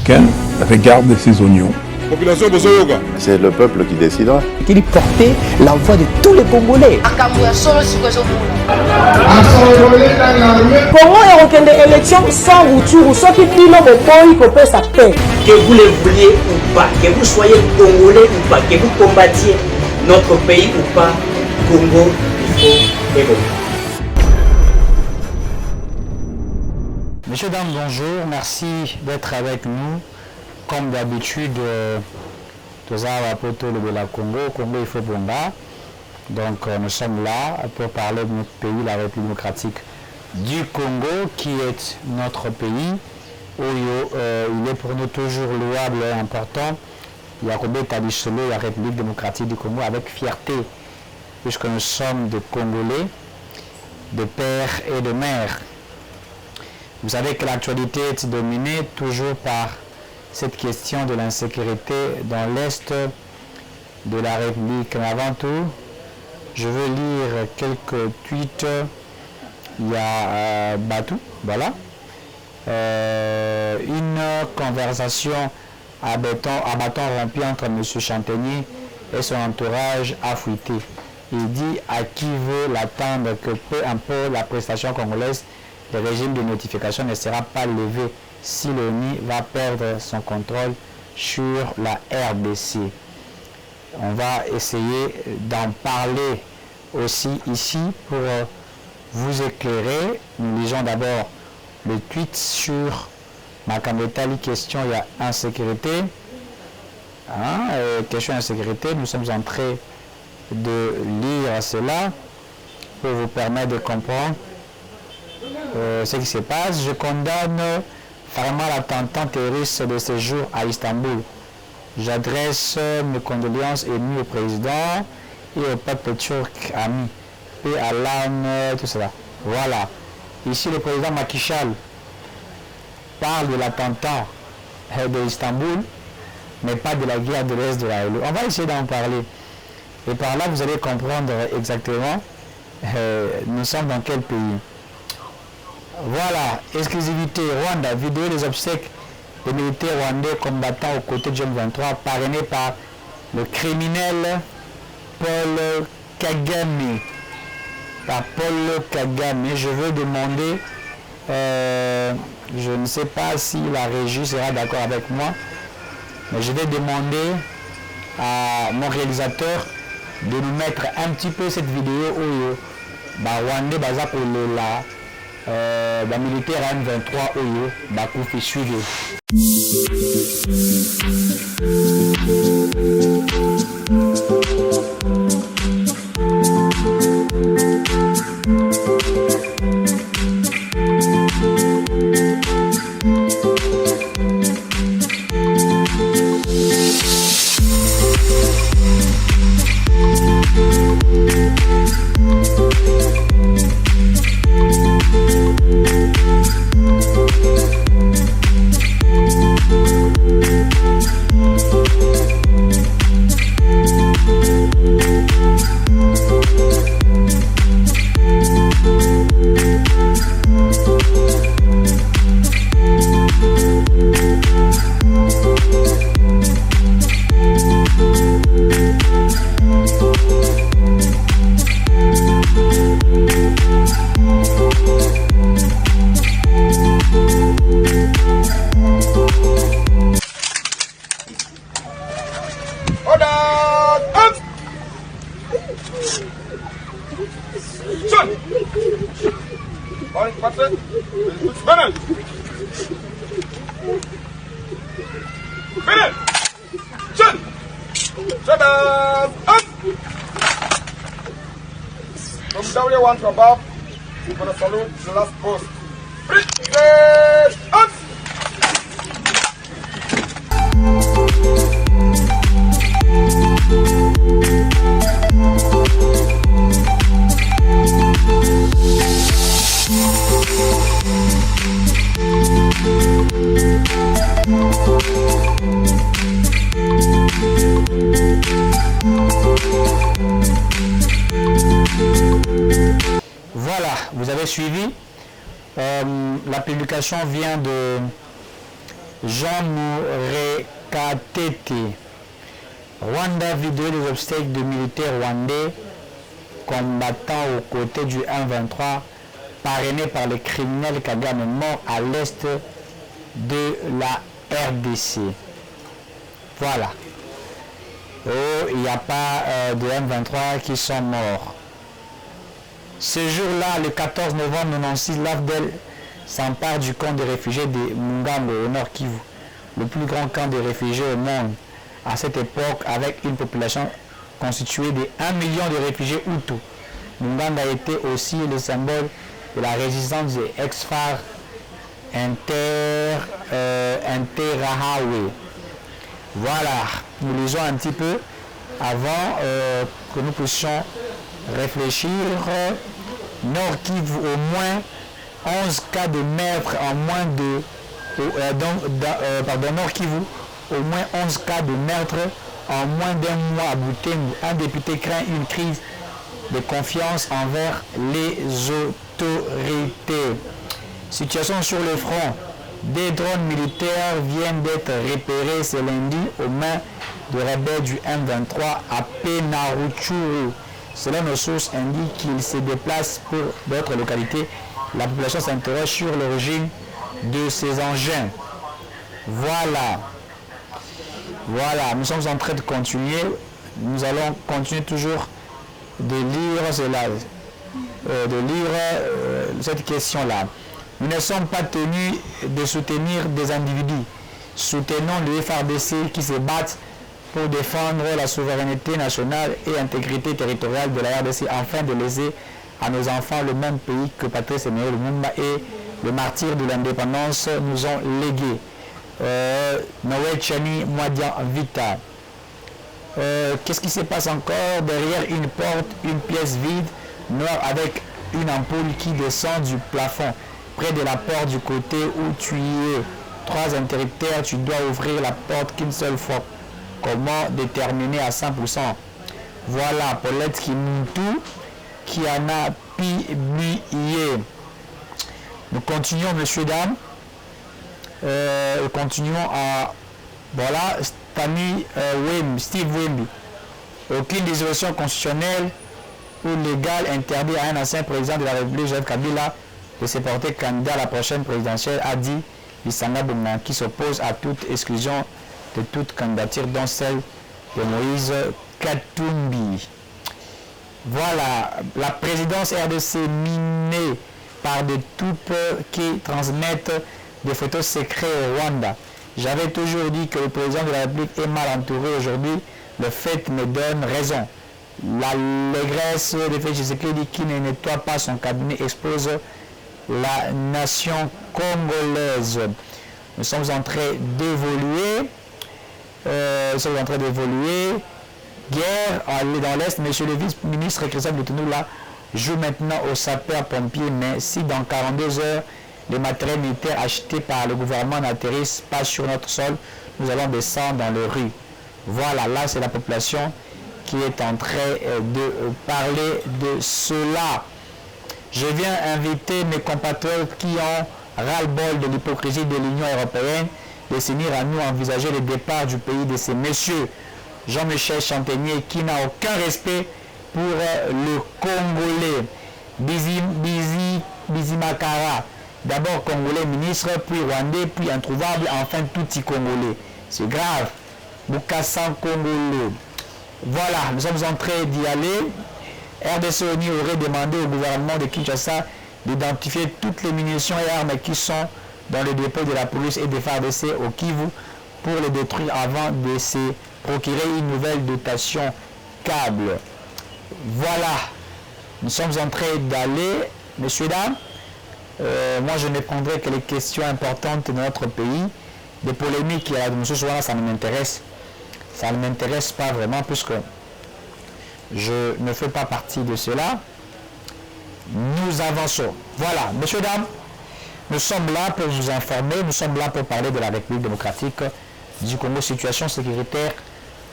Chacun regarde ses oignons. Population de Zoyoga. C'est le peuple qui décidera. Il portait la voix de tous les Congolais. Congo est une élection sans rupture, ou soit qui dit non, il faut sa paix. Que vous le vouliez ou pas, que vous soyez congolais ou pas, que vous combattiez notre pays ou pas, Congo, il faut évoluer. Messieurs, dames, bonjour. Merci d'être avec nous. Comme d'habitude, tous à Poto de la Congo, Congo il faut bomba. Donc nous sommes là pour parler de notre pays, la République démocratique du Congo, qui est notre pays où il est pour nous toujours louable et important. Il y a la République démocratique du Congo avec fierté, puisque nous sommes des Congolais, de père et de mère. Vous savez que l'actualité est dominée toujours par cette question de l'insécurité dans l'Est de la République. Mais avant tout, je veux lire quelques tweets. Il y a Batou, voilà. Une conversation à bâton rompu entre M. Chantenier et son entourage a fuité. Il dit à qui veut l'attendre que peu importe la prestation congolaise, le régime de notification ne sera pas levé si l'ONU va perdre son contrôle sur la RDC. On va essayer d'en parler aussi ici pour vous éclairer. Nous lisons d'abord le tweet sur Makambetali, question il y a insécurité. Question insécurité, nous sommes en train de lire cela pour vous permettre de comprendre ce qui se passe. Je condamne vraiment l'attentat terroriste de ce jour à Istanbul. J'adresse mes condoléances émues au président et au peuple turc ami. Et à l'âme, tout cela. Voilà. Ici, le président Macky Sall parle de l'attentat de Istanbul, mais pas de la guerre de l'Est de la LE. On va essayer d'en parler. Et par là, vous allez comprendre exactement nous sommes dans quel pays. Voilà, exclusivité Rwanda, vidéo des obsèques des militaires rwandais combattants aux côtés de M23, parrainé par le criminel Paul Kagame. Par Paul Kagame. Je veux demander, je ne sais pas si la régie sera d'accord avec moi, mais je vais demander à mon réalisateur de nous mettre un petit peu cette vidéo où Rwandais baza pour la militaire M23 Oyo, Bakoufi suivi. From W1 to above, we're going to salute the last post. Vous avez suivi. La publication vient de Jean Mourekatete. Rwanda vidéo des obstacles de militaires rwandais combattant aux côtés du 1-23 parrainé par les criminels Kagame morts à l'est de la RDC. Voilà. Oh, il n'y a pas de M23 qui sont morts. Ce jour-là, le 14 novembre 1996, l'AFDEL s'empare du camp de réfugiés de Mungambo au Nord Kivu, le plus grand camp de réfugiés au monde à cette époque, avec une population constituée de 1 million de réfugiés Hutus. Mungambo a été aussi le symbole de la résistance des ex-FAR Interahamwe. Voilà, nous lisons un petit peu avant que nous puissions réfléchir. Nord Kivu, au moins 11 cas de meurtres en moins de... Nord Kivu, au moins 11 cas de meurtres en moins d'un mois à Butembo. Un député craint une crise de confiance envers les autorités. Situation sur le front. Des drones militaires viennent d'être repérés ce lundi aux mains de rebelles du M23 à Penaruchuru. Selon nos sources indiquent qu'ils se déplacent pour d'autres localités. La population s'interroge sur l'origine de ces engins. Voilà. Voilà, nous sommes en train de continuer. Nous allons continuer toujours de lire cela, cette question-là. Nous ne sommes pas tenus de soutenir des individus. Soutenons les FARDC qui se battent pour défendre la souveraineté nationale et l'intégrité territoriale de la RDC afin de laisser à nos enfants le même pays que Patrice Emery Lumumba et le martyr de l'indépendance nous ont légué. Noé Chani Mwadian Vita. Qu'est-ce qui se passe encore? Derrière une porte, une pièce vide, noire avec une ampoule qui descend du plafond. Près de la porte du côté où tu y es. 3 interrupteurs, tu dois ouvrir la porte qu'une seule fois. Comment déterminer à 100%? Voilà, Paulette Kimuntu qui en a publié. Nous continuons, messieurs, dames. Continuons à... Voilà, Steve Wemby. Aucune dissolution constitutionnelle ou légale interdit à un ancien président de la République, Joseph Kabila, de se porter candidat à la prochaine présidentielle, a dit Bissanga Boumna, qui s'oppose à toute exclusion de toute candidature, dont celle de Moïse Katumbi. Voilà, la présidence RDC minée par des troupes qui transmettent des photos secrètes au Rwanda. J'avais toujours dit que le président de la République est mal entouré aujourd'hui. Le fait me donne raison. L'allégresse de Félix Tshisekedi qui ne nettoie pas son cabinet expose la nation congolaise. Nous sommes en train d'évoluer. Guerre dans l'Est. Monsieur le vice-ministre Christophe Lutunoula joue maintenant aux sapeurs-pompiers. Mais si dans 42 heures, les matériels militaires achetés par le gouvernement n'atterrissent pas sur notre sol, nous allons descendre dans les rues. Voilà, là c'est la population qui est en train de parler de cela. Je viens inviter mes compatriotes qui ont ras-le-bol de l'hypocrisie de l'Union européenne de s'unir à nous envisager le départ du pays de ces messieurs. Jean-Michel Chantenier qui n'a aucun respect pour le Congolais. Bizimakara, d'abord Congolais ministre, puis Rwandais, puis introuvable, enfin tout y Congolais. C'est grave. Bukassan Congolais. Voilà, nous sommes en train d'y aller. RDC ONU aurait demandé au gouvernement de Kinshasa d'identifier toutes les munitions et armes qui sont dans le dépôt de la police et des FARDC au Kivu pour les détruire avant de se procurer une nouvelle dotation câble. Voilà, nous sommes en train d'aller, messieurs, dames. Moi, je ne prendrai que les questions importantes de notre pays. Des polémiques, monsieur Souana, ça ne m'intéresse. Ça ne m'intéresse pas vraiment puisque je ne fais pas partie de cela. Nous avançons. Voilà, messieurs, dames, nous sommes là pour vous informer. Nous sommes là pour parler de la République démocratique du Congo. Situation sécuritaire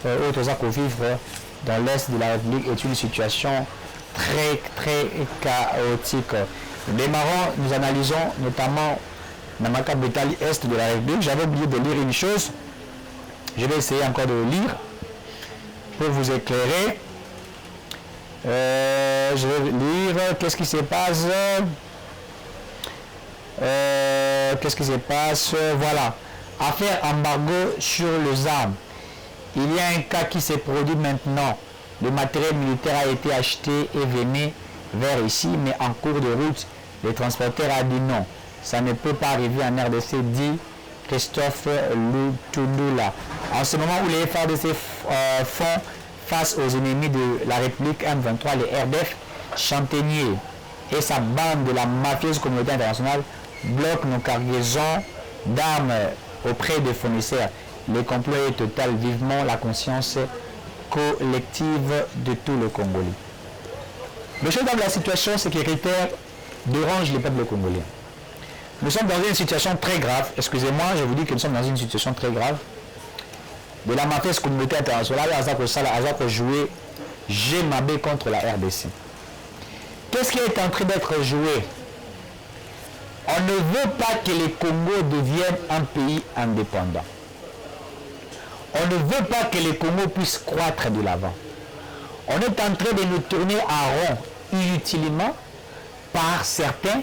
au vivre dans l'Est de la République est une situation très chaotique. Démarrons, nous analysons notamment dans ma capitale est de la République. J'avais oublié de lire une chose. Je vais essayer encore de le lire pour vous éclairer. Je vais lire. Qu'est-ce qui se passe? Qu'est-ce qui se passe? Voilà. Affaire embargo sur les armes. Il y a un cas qui s'est produit maintenant. Le matériel militaire a été acheté et venu vers ici, mais en cours de route, le transporteur a dit non. Ça ne peut pas arriver en RDC, dit Christophe Lutunula. En ce moment où les FARDC font face aux ennemis de la République M23, les RDF, Chantenier et sa bande de la mafieuse communauté internationale bloquent nos cargaisons d'armes auprès des fournisseurs. Le complot est total, vivement la collective de tout le Congolais. Le chose dans la situation sécuritaire dérange le peuple congolais. Nous sommes dans une situation très grave. Excusez-moi, je vous dis que nous sommes dans une situation très grave. De la mafieuse communauté internationale, à ça jouer GMAB contre la RDC. Qu'est-ce qui est en train d'être joué? On ne veut pas que le Congo devienne un pays indépendant. On ne veut pas que le Congo puisse croître de l'avant. On est en train de nous tourner à rond inutilement par certains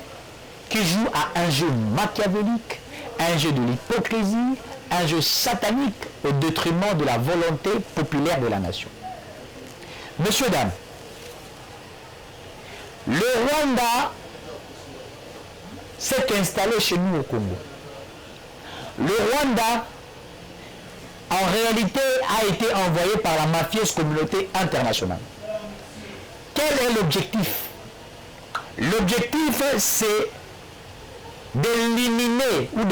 qui jouent à un jeu machiavélique, un jeu de l'hypocrisie, un jeu satanique au détriment de la volonté populaire de la nation. Messieurs, dames, le Rwanda s'est installé chez nous au Congo. Le Rwanda, en réalité, a été envoyé par la mafieuse communauté internationale. Quel est l'objectif? L'objectif, c'est d'éliminer ou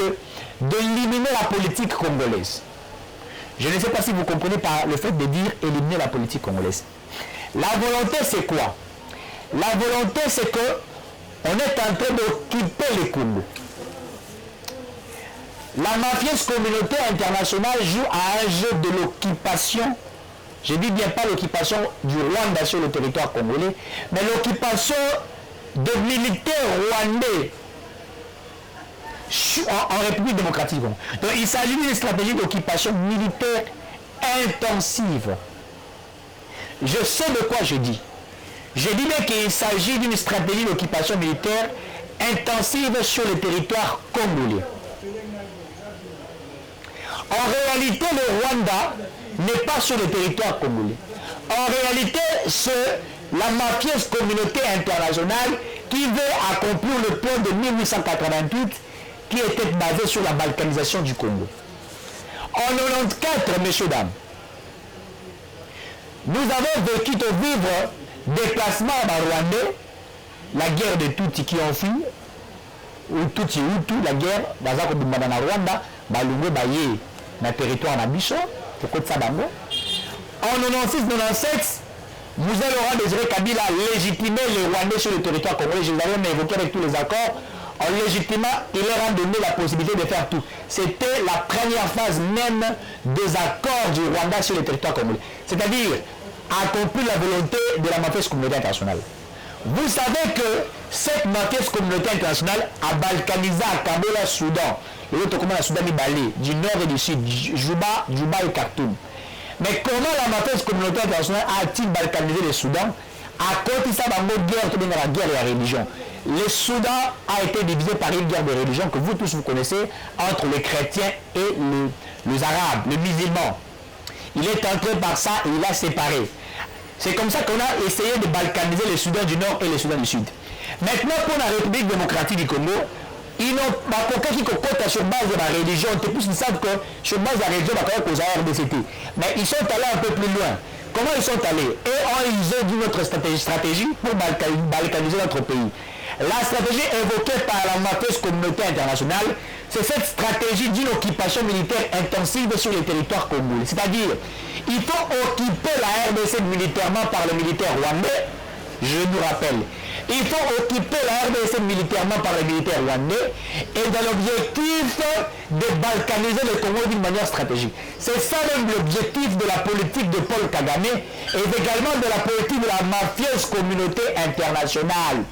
d'éliminer la politique congolaise. Je ne sais pas si vous comprenez par le fait de dire éliminer la politique congolaise. La volonté, c'est quoi? La volonté, c'est que on est en train d'occuper les Congo. La mafieuse communauté internationale joue à un jeu de l'occupation. Je dis bien pas l'occupation du Rwanda sur le territoire congolais, mais l'occupation des militaires rwandais en République démocratique. Donc il s'agit d'une stratégie d'occupation militaire intensive. Je sais de quoi je dis. Je dis bien qu'il s'agit d'une stratégie d'occupation militaire intensive sur le territoire congolais. En réalité, le Rwanda n'est pas sur le territoire congolais. En réalité, c'est la mafieuse communauté internationale qui veut accomplir le plan de 1888 qui était basé sur la balkanisation du Congo. En 1994, messieurs, dames, nous avons vécu de vivre déplacement à Rwandais, la guerre de Tutsi qui ont fui, ou Tutsi ou tout, la guerre, dans la Rwanda, Balungu Baye, dans le territoire Nabiso, en 96-97, Moussa Laurent Désiré Kabila a légitimé les Rwandais sur le territoire congolais. Je vous avais évoqué avec tous les accords. En légitimant, il leur a donné la possibilité de faire tout. C'était la première phase même des accords du Rwanda sur le territoire congolais. C'est-à-dire accomplir la volonté de la mafieuse communauté internationale. Vous savez que cette mafieuse communauté internationale a balkanisé à Kabola, Soudan. L'autre comment la Soudan est balée, du nord et du sud, Juba et Khartoum. Mais comment la mafieuse communauté internationale a-t-il balkanisé le Soudan? À côté de ça, dans notre guerre, qui est la guerre de la religion. Le Soudan a été divisé par une guerre de religion que vous tous vous connaissez entre les chrétiens et les arabes, les musulmans. Il est entré par ça et il a séparé. C'est comme ça qu'on a essayé de balkaniser le Soudan du Nord et le Soudan du Sud. Maintenant, pour la République démocratique du Congo, ils n'ont pas quelqu'un qui compte sur base de la religion. Plus ils savent que sur base de la religion, ils vont aux RDCT. Mais ils sont allés un peu plus loin. Comment ils sont allés? Et ils ont dit notre stratégie pour balkaniser notre pays. La stratégie évoquée par la mafieuse communauté internationale, c'est cette stratégie d'une occupation militaire intensive sur les territoires congolais. C'est-à-dire, il faut occuper la RDC militairement par les militaires rwandais. Je vous rappelle, il faut occuper la RDC militairement par les militaires rwandais et dans l'objectif de balkaniser le Congo d'une manière stratégique. C'est ça même l'objectif de la politique de Paul Kagame et également de la politique de la mafieuse communauté internationale.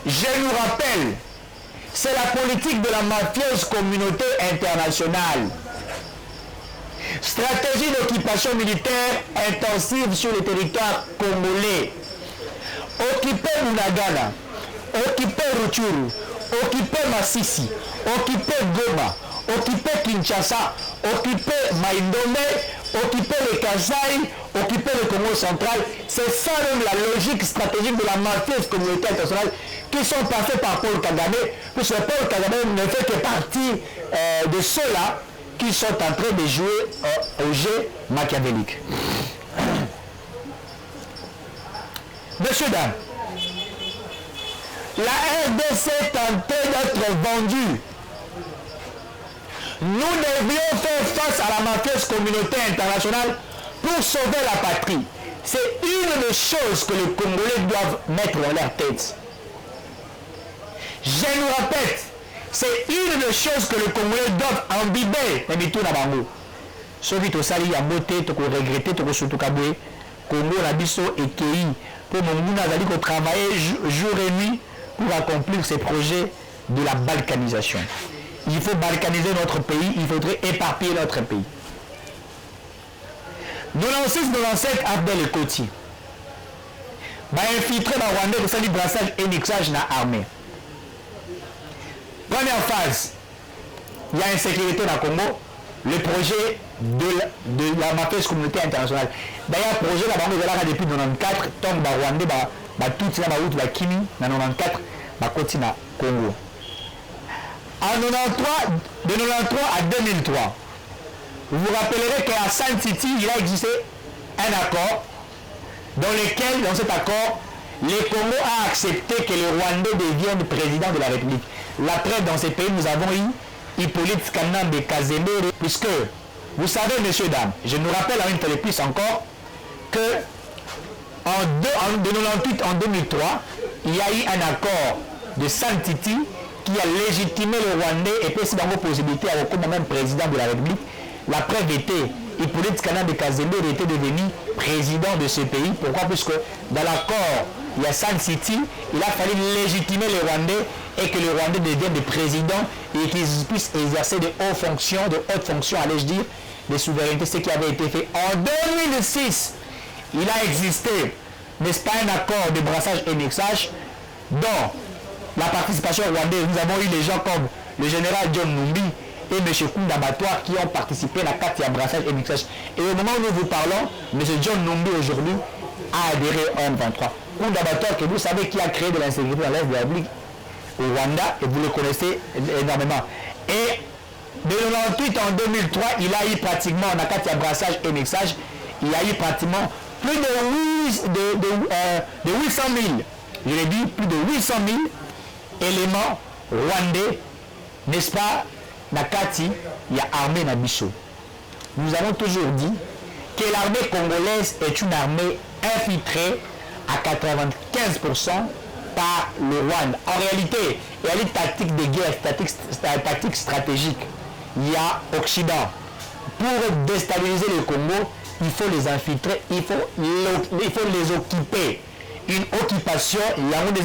Je nous rappelle, c'est la politique de la mafieuse communauté internationale. Stratégie d'occupation militaire intensive sur le territoire congolais. Occuper Bunagana, occuper Rutshuru, occuper Masisi, occuper Goma, occuper Kinshasa, occuper Maïndomé, occuper le Kasaï, occuper le Congo central. C'est ça même la logique stratégique de la mafieuse communauté internationale qui sont passés par Paul Kagame, puisque Paul Kagame ne fait que partie de ceux-là qui sont en train de jouer au jeu machiavélique. Messieurs, dames, la RDC tentait d'être vendue. Nous devions faire face à la mafieuse communauté internationale pour sauver la patrie. C'est une des choses que les Congolais doivent mettre dans leur tête. Je nous répète, c'est une des choses que les Congolais doivent imbiber. Mais tout d'abord, ceux qui ont sali à beauté, qui ont regretté, qui ont surtout kaboué, Congo la biso et Kei, pour mon azali qui travailler jour et nuit pour accomplir ces projets de la balkanisation. Il faut balkaniser notre pays, il faudrait éparpiller notre pays. 96-97 Abdel et Koti. Infiltré dans Rwanda pour faire du brassage et mixage dans l'armée. Première phase, il y a insécurité dans le Congo, le projet de la mafieuse communauté internationale. D'ailleurs, le projet là-bas, il est là depuis 1994, tant que Rwanda, tout ça, la Kimi, en 1994, côté dans le Congo. En 1993, de 1993 à 2003, vous vous rappellerez qu'à San City, il a existé un accord dans lequel, dans cet accord, le Congo a accepté que le Rwandais devienne président de la République. La preuve dans ces pays, nous avons eu Hippolyte Kanambe Kazembe, puisque, vous savez, messieurs, dames, je nous rappelle à une fois de plus encore que de 1998 en 2003, il y a eu un accord de San City qui a légitimé le Rwandais et puis c'est dans vos possibilités à recommander même président de la République. La preuve était, Hippolyte Kanambe Kazembe était devenu président de ce pays. Pourquoi? Puisque dans l'accord, il y a San City, il a fallu légitimer les Rwandais et que le Rwandais devienne des présidents et qu'ils puissent exercer de hautes fonctions, allais-je dire, de souveraineté, ce qui avait été fait. En 2006, il a existé, n'est-ce pas, un accord de brassage et mixage dont la participation rwandaise. Nous avons eu des gens comme le général John Numbi et M. Kunda Batoire qui ont participé à la carte à brassage et mixage. Et au moment où nous vous parlons, M. John Numbi aujourd'hui a adhéré au M23. Kunda Batoire, que vous savez, qui a créé de l'insécurité dans l'Est de la République au Rwanda, et vous le connaissez énormément. Et de 1998 en 2003, il a eu pratiquement, en carte à brassage et mixage, il y a eu pratiquement plus de 800 000, je l'ai dit, plus de 800 000 éléments rwandais, n'est-ce pas, Nakati, il y a armée Nabiso. Nous avons toujours dit que l'armée congolaise est une armée infiltrée à 95% par le Rwanda. En réalité, il y a des tactiques de guerre, tactiques stratégiques. Il y a Occident. Pour déstabiliser le Congo, il faut les infiltrer, il faut les occuper. Une occupation, il y a des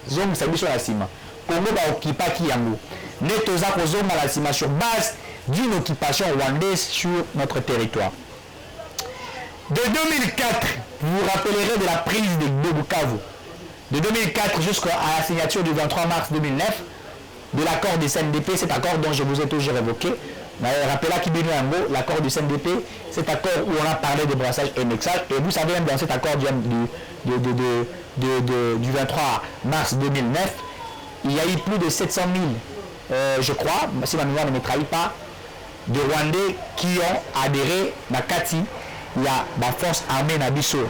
zones sur la cima. Congo va occuper qui yango. Net aux zones à la cima sur base d'une occupation rwandaise sur notre territoire. De 2004, vous vous rappellerez de la prise de Bukavu. De 2004 jusqu'à la signature du 23 mars 2009 de l'accord du CNDP, cet accord dont je vous ai toujours évoqué. Rappelez-la l'accord du CNDP, cet accord où on a parlé de brassage et mixage. Et vous savez, même dans cet accord du 23 mars 2009, il y a eu plus de 700 000, je crois, si ma mémoire ne me trahit pas, de Rwandais qui ont adhéré à Kati. Il y a la force armée Nabiso.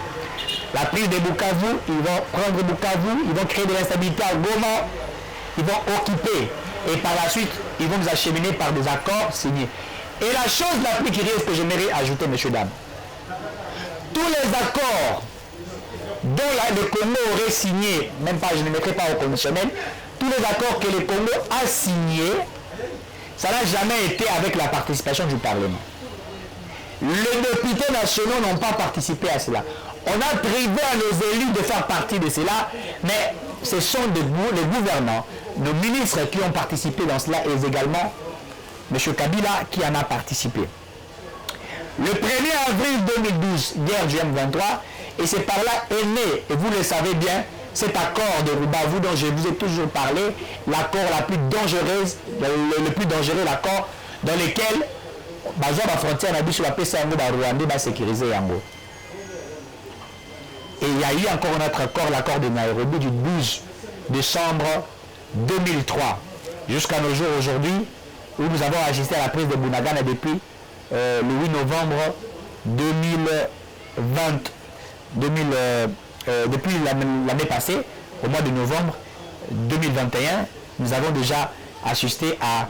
La prise de Bukavu, ils vont prendre Bukavu, ils vont créer de l'instabilité à Goma, ils vont occuper. Et par la suite, ils vont nous acheminer par des accords signés. Et la chose la plus curieuse que j'aimerais ajouter, messieurs, dames, tous les accords dont le Congo aurait signé, même pas, je ne mettrai pas au conditionnel, tous les accords que le Congo a signés, ça n'a jamais été avec la participation du Parlement. Les députés nationaux n'ont pas participé à cela. On a privé à nos élus de faire partie de cela, mais ce sont les gouvernants, nos ministres qui ont participé dans cela et également M. Kabila qui en a participé. Le 1er avril 2012, guerre du M23, et c'est par là est né, et vous le savez bien, cet accord de Rubavu dont je vous ai toujours parlé, l'accord le plus dangereux, l'accord dans lequel la frontière n'a sur la paix Rwanda va sécuriser Yango. Et il y a eu encore notre accord, l'accord de Nairobi du 12 décembre 2003, jusqu'à nos jours aujourd'hui, où nous avons assisté à la prise de Bunagana depuis le 8 novembre 2020, depuis l'année passée, au mois de novembre 2021, nous avons déjà assisté à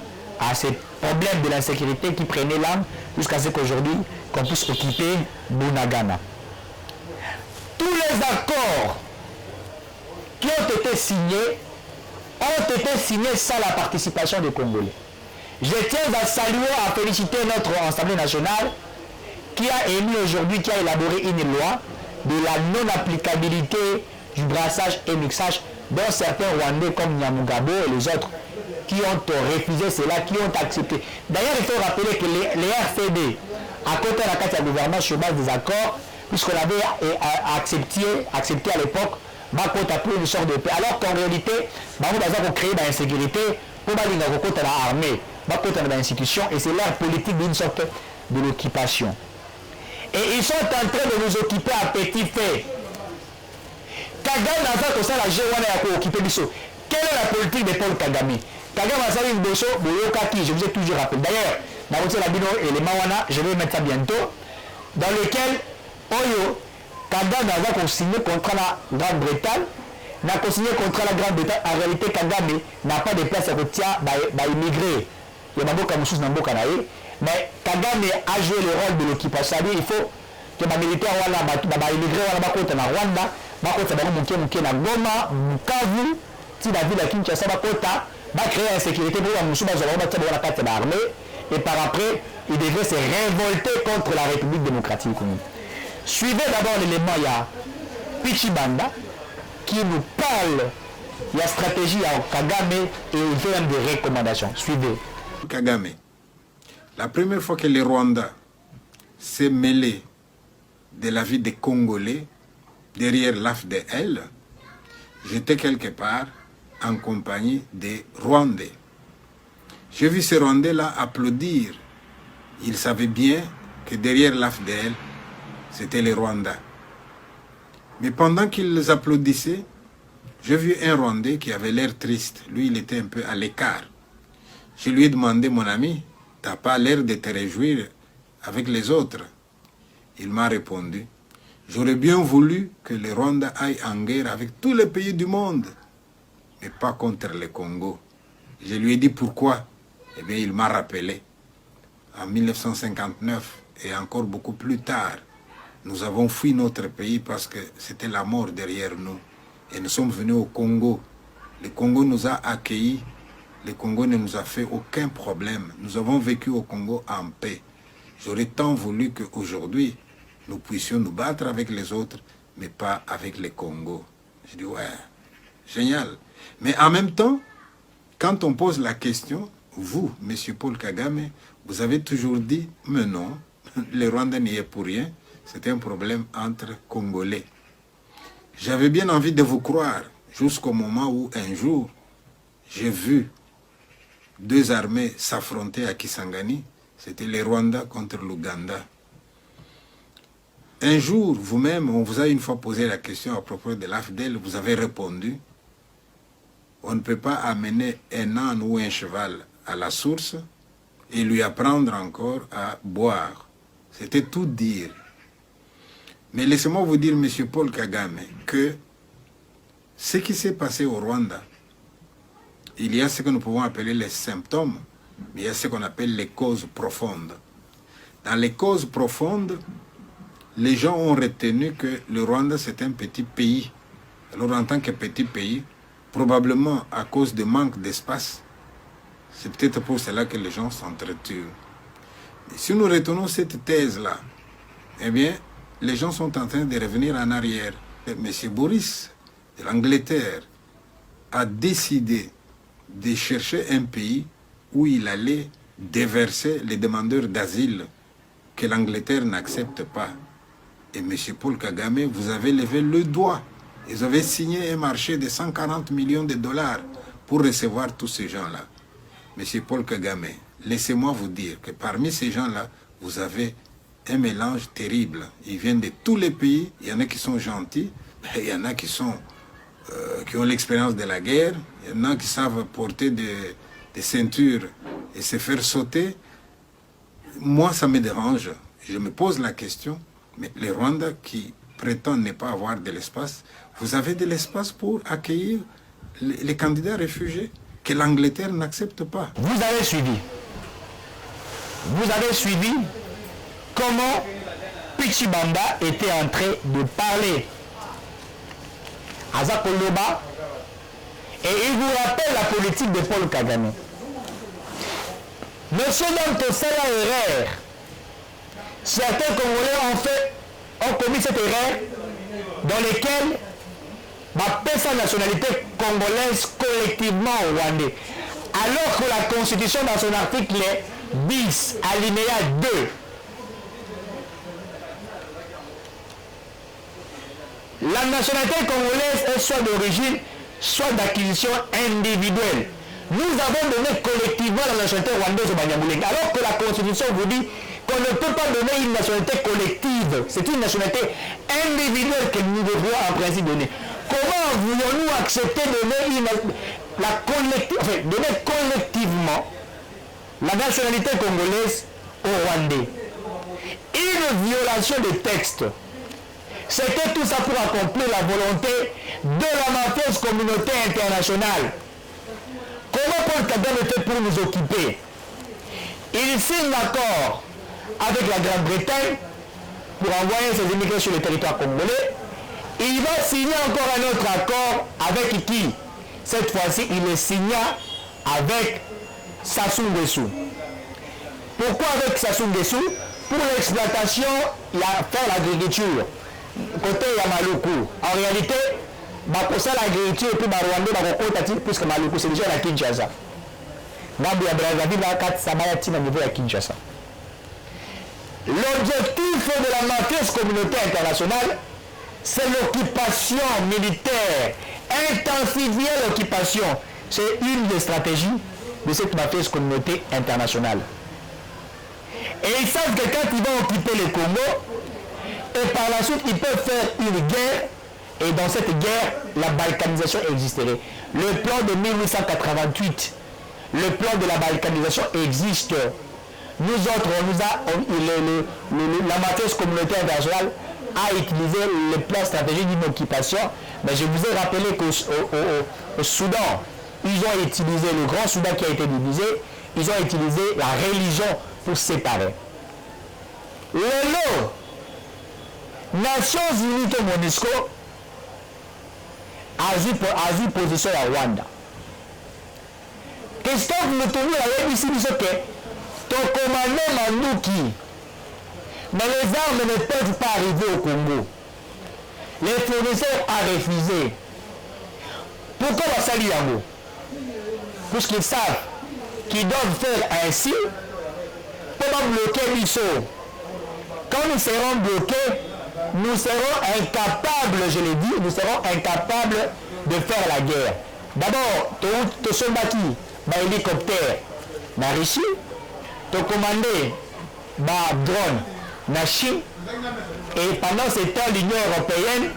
ces problèmes de l'insécurité qui prenaient l'âme jusqu'à ce qu'aujourd'hui, qu'on puisse occuper Bunagana. Tous les accords qui ont été signés sans la participation des Congolais. Je tiens à saluer, à féliciter notre Assemblée nationale qui a émis aujourd'hui, qui a élaboré une loi de la non-applicabilité du brassage et mixage dont certains Rwandais comme Nyamugabo et les autres qui ont refusé cela, qui ont accepté. D'ailleurs, il faut rappeler que les RCD, à côté de la carte de gouvernement sur base des accords, puisqu'on avait accepté à l'époque, une sorte de paix. Alors qu'en réalité, nous avons créé l'insécurité pour l'armée, dans l'institution, et c'est leur politique d'une sorte de l'occupation. Et ils sont en train de nous occuper à petit feu. Kagame n'a pas ça la G1 a occupé Bisso. Quelle est la politique de Paul Kagame? Kagame a salé une Bosso, je vous ai toujours rappelé. D'ailleurs, dans votre labino et les Mawana, je vais mettre ça bientôt, dans lequel Oyo, Kagame a consigné contre la Grande-Bretagne, n'a consigné contre la Grande-Bretagne. En réalité, Kagame n'a pas de place à retirer, immigré. Il y a beaucoup de choses dans le Kanaï. Mais Kagame a joué le rôle de l'occupation. Il faut que les militaires soient immigrés en Rwanda, na Goma, Bukavu, si la ville de Kinshasa va créer la sécurité pour la l'armée. Et par après, il devrait se révolter contre la République démocratique. Suivez d'abord l'élément, il y a Pichibanda qui nous parle de la stratégie à Kagame et il fait même des recommandations. Suivez. Kagame, la première fois que le Rwanda s'est mêlé de la vie des Congolais derrière l'AFDL, j'étais quelque part en compagnie des Rwandais. J'ai vu ces Rwandais-là applaudir. Ils savaient bien que derrière l'AFDL, c'était les Rwandais. Mais pendant qu'ils applaudissaient, j'ai vu un Rwandais qui avait l'air triste. Lui, il était un peu à l'écart. Je lui ai demandé, mon ami, tu n'as pas l'air de te réjouir avec les autres. Il m'a répondu, j'aurais bien voulu que le Rwanda aille en guerre avec tous les pays du monde, mais pas contre le Congo. Je lui ai dit pourquoi. Eh bien, il m'a rappelé. En 1959 et encore beaucoup plus tard, nous avons fui notre pays parce que c'était la mort derrière nous. Et nous sommes venus au Congo. Le Congo nous a accueillis. Le Congo ne nous a fait aucun problème. Nous avons vécu au Congo en paix. J'aurais tant voulu qu'aujourd'hui, nous puissions nous battre avec les autres, mais pas avec le Congo. Je dis, ouais, génial. Mais en même temps, quand on pose la question, vous, M. Paul Kagame, vous avez toujours dit, mais non, le Rwanda n'y est pour rien. C'est un problème entre Congolais. J'avais bien envie de vous croire, jusqu'au moment où un jour, j'ai vu deux armées s'affronter à Kisangani. C'était le Rwanda contre l'Ouganda. Un jour, vous-même, on vous a une fois posé la question à propos de l'AFDEL, vous avez répondu, on ne peut pas amener un âne ou un cheval à la source et lui apprendre encore à boire. C'était tout dire. Mais laissez-moi vous dire, M. Paul Kagame, que ce qui s'est passé au Rwanda, il y a ce que nous pouvons appeler les symptômes, mais il y a ce qu'on appelle les causes profondes. Dans les causes profondes, les gens ont retenu que le Rwanda, c'est un petit pays. Alors, en tant que petit pays, probablement à cause de manque d'espace, c'est peut-être pour cela que les gens s'entretuent. Si nous retenons cette thèse-là, eh bien, les gens sont en train de revenir en arrière. M. Boris, de l'Angleterre, a décidé de chercher un pays où il allait déverser les demandeurs d'asile que l'Angleterre n'accepte pas. Et M. Paul Kagame, vous avez levé le doigt. Ils avaient signé un marché de 140 millions de dollars pour recevoir tous ces gens-là. M. Paul Kagame, laissez-moi vous dire que parmi ces gens-là, vous avez un mélange terrible. Ils viennent de tous les pays. Il y en a qui sont gentils, il y en a qui ont l'expérience de la guerre, il y en a qui savent porter des ceintures et se faire sauter. Moi, ça me dérange. Je me pose la question, mais les Rwandais qui prétendent ne pas avoir de l'espace, vous avez de l'espace pour accueillir les candidats réfugiés que l'Angleterre n'accepte pas. Vous avez suivi comment Pichibanda était en train de parler à Zakoloba, et il vous rappelle la politique de Paul Kagame. Monsieur Dantosala erreur. Certains Congolais ont commis cette erreur dans laquelle ma sa nationalité congolaise collectivement au Rwandais. Alors que la Constitution dans son article 10, alinéa 2, la nationalité congolaise est soit d'origine, soit d'acquisition individuelle. Nous avons donné collectivement la nationalité rwandaise au Banyamulenge, alors que la Constitution vous dit qu'on ne peut pas donner une nationalité collective. C'est une nationalité individuelle que nous devrions en principe donner. Comment voulons-nous accepter de donner collectivement la nationalité congolaise au Rwandais? Une violation des textes. C'était tout ça pour accomplir la volonté de la mafieuse communauté internationale. Comment Paul Kagame fait pour nous occuper? Il signe l'accord avec la Grande-Bretagne pour envoyer ses immigrés sur le territoire congolais. Il va signer encore un autre accord avec qui? Cette fois-ci, il le signa avec Sassou Nguesso. Pourquoi avec Sassou Nguesso? Pour l'exploitation, faire l'agriculture. Côté Yamaluku. En réalité, pour ça l'agriculture et puis Rwanda, puisque Maluku c'est déjà la Kinshasa. L'objectif de la mafieuse communauté internationale, c'est l'occupation militaire. Intensifier l'occupation. C'est une des stratégies de cette mafieuse communauté internationale. Et ils savent que quand ils vont occuper le Congo, et par la suite, ils peuvent faire une guerre, et dans cette guerre, la balkanisation existerait. Le plan de 1888, le plan de la balkanisation existe. Nous autres, la mafieuse communauté internationale a utilisé le plan stratégique d'une occupation. Mais je vous ai rappelé qu'au Soudan, ils ont utilisé, le Grand Soudan qui a été divisé, ils ont utilisé la religion pour séparer. Le Nations Unies de MONUSCO a vu position à Rwanda. Christophe Mutumbi a ici dit que ton commandant Manouki, mais les armes ne peuvent pas arriver au Congo. Les fournisseurs ont refusé. Pourquoi va salir Yango? Puisqu'ils savent qu'ils doivent faire ainsi pour pas bloquer l'ISO. Quand nous serons bloqués, nous serons incapables, je l'ai dit, nous serons incapables de faire la guerre. D'abord, tu sommes bâtis par hélicoptère, par Russie, tu commandé par drone, par Chine, et pendant ce temps, l'Union européenne,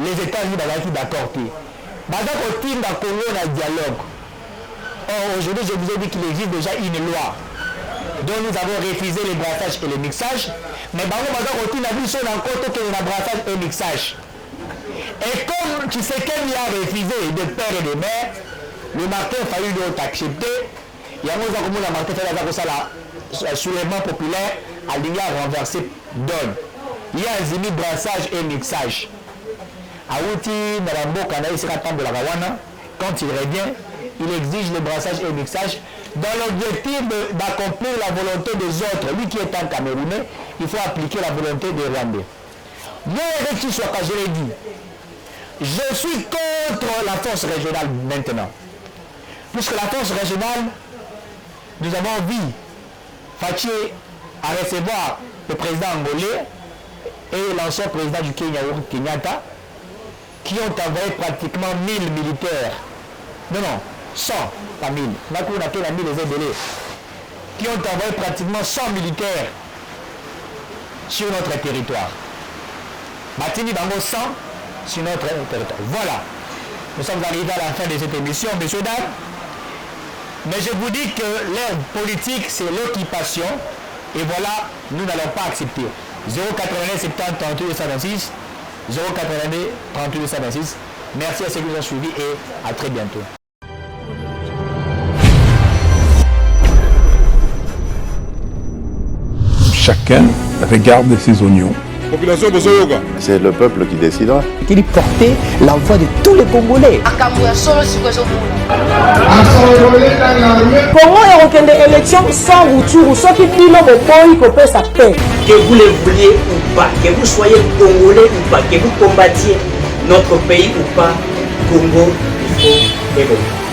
les États-Unis sont d'accord. Maintenant, au team dans Congo, on a dialogue. Or, aujourd'hui, je vous ai dit qu'il existe déjà une loi dont nous avons refusé les brassages et les mixages. Mais maintenant, on a vu son encore que le brassage et le mixage. Et comme tu sais qu'il a refusé de père et de mère, le marqueur a fallu accepter. Il y a un marqueur fait la soulèvement populaire à l'Union renversé donne. Il y a un zimi brassage et mixage. Aouti, Narambo, Kanaï, Siratam de la Gawana, quand il revient, il exige le brassage et le mixage dans l'objectif d'accomplir la volonté des autres. Lui qui est un Camerounais, il faut appliquer la volonté des Rwandais. Moi, avec qui soit, quand je l'ai dit, je suis contre la force régionale maintenant. Puisque la force régionale, nous avons vu Fachi à recevoir le président angolais et l'ancien président du Kenya, Kenyatta, qui ont envoyé pratiquement 1000 militaires. Non, 100, pas 1000. Là, on appelle la 1000 les délais. Qui ont envoyé pratiquement 100 militaires sur notre territoire. Matini Bango 100 sur notre territoire. Voilà. Nous sommes arrivés à la fin de cette émission, messieurs, dames. Mais je vous dis que l'ère politique, c'est l'occupation. Et voilà, nous n'allons pas accepter. 0,89 70 38 126. 0,82 38 126. Merci à ceux qui nous ont suivis et à très bientôt. Chacun regarde ses oignons. Population Bozoyoga. C'est le peuple qui décidera. Il portait la voix de tous les Congolais. Congo ekokende élection sans retour soki bino boboyi kopesa paix. Que vous le vouliez ou pas, que vous soyez congolais ou pas, que vous combattiez notre pays ou pas, Congo, il faut évoluer.